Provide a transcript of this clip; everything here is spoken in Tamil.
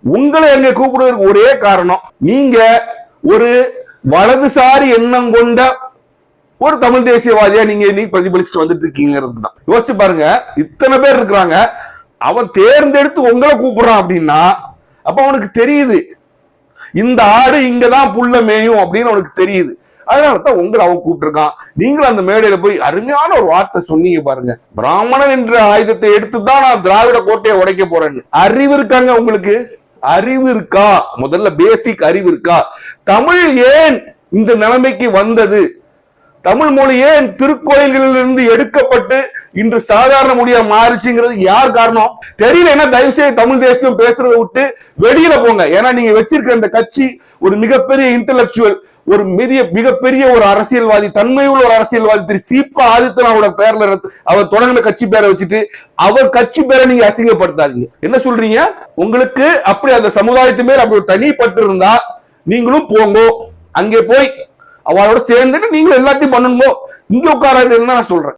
உங்களை அங்க கூப்பிடுவதற்கு ஒரே காரணம், நீங்க ஒரு வலதுசாரி எண்ணம் கொண்ட ஒரு தமிழ் தேசியவாதியா நீங்க இன்னைக்கு பிரதிபலிச்சுட்டு வந்துட்டு இருக்கீங்கிறது தான். யோசிச்சு பாருங்க, இத்தனை பேர் இருக்கிறாங்க, அவன் தேர்ந்தெடுத்து உங்களை கூப்பிடுறான் அப்படின்னா அப்ப அவனுக்கு தெரியுது இந்த ஆடு இங்கதான் புல்ல மேயும் அப்படின்னு அவனுக்கு தெரியுது. அதனாலதான் உங்களை அவன் கூப்பிட்டுருக்கான். நீங்களும் அந்த மேடையில போய் அருமையான ஒரு வார்த்தை சொன்னீங்க பாருங்க, பிராமணன் என்ற ஆயுதத்தை எடுத்துதான் நான் திராவிட கோட்டையை உடைக்க போறேன்னு. அறிவு இருக்காங்க உங்களுக்கு? அறிவு இருக்கா? முதல்ல பேசிக் அறிவு இருக்கா? தமிழ் ஏன் இந்த நிலைமைக்கு வந்தது? தமிழ் மொழி ஏன் திருக்கோயில்களிலிருந்து எடுக்கப்பட்டு இன்று சாதாரண மொழியா மாறிச்சுங்கிறது யார் காரணம் தெரியல. என்ன தயவு செய்து தமிழ் தேசியம் பேசுறதை விட்டு வெளியில போங்க. ஏன்னா நீங்க வச்சிருக்க இந்த கட்சி ஒரு மிகப்பெரிய இன்டலெக்சுவல், ஒரு மிகப்பெரிய ஒரு அரசியல்வாதி, தன்மையுள்ள ஒரு அரசியல்வாதி திரு சீபா ஆதித்யநாதோட பேர்ல அவர் தொடங்கின கட்சி பேரை வச்சுட்டு அவர் கட்சி பேரை நீங்க அசிங்கப்படுத்தாதீங்க. என்ன சொல்றீங்க? உங்களுக்கு அப்படி அந்த சமுதாயத்து மேல் அப்படி ஒரு தனிப்பட்டு இருந்தா நீங்களும் போங்க, அங்கே போய் அவளோட சேர்ந்துட்டு நீங்க எல்லாத்தையும் பண்ணுங்க, இங்க உட்காராதுன்னு நான் சொல்றேன்.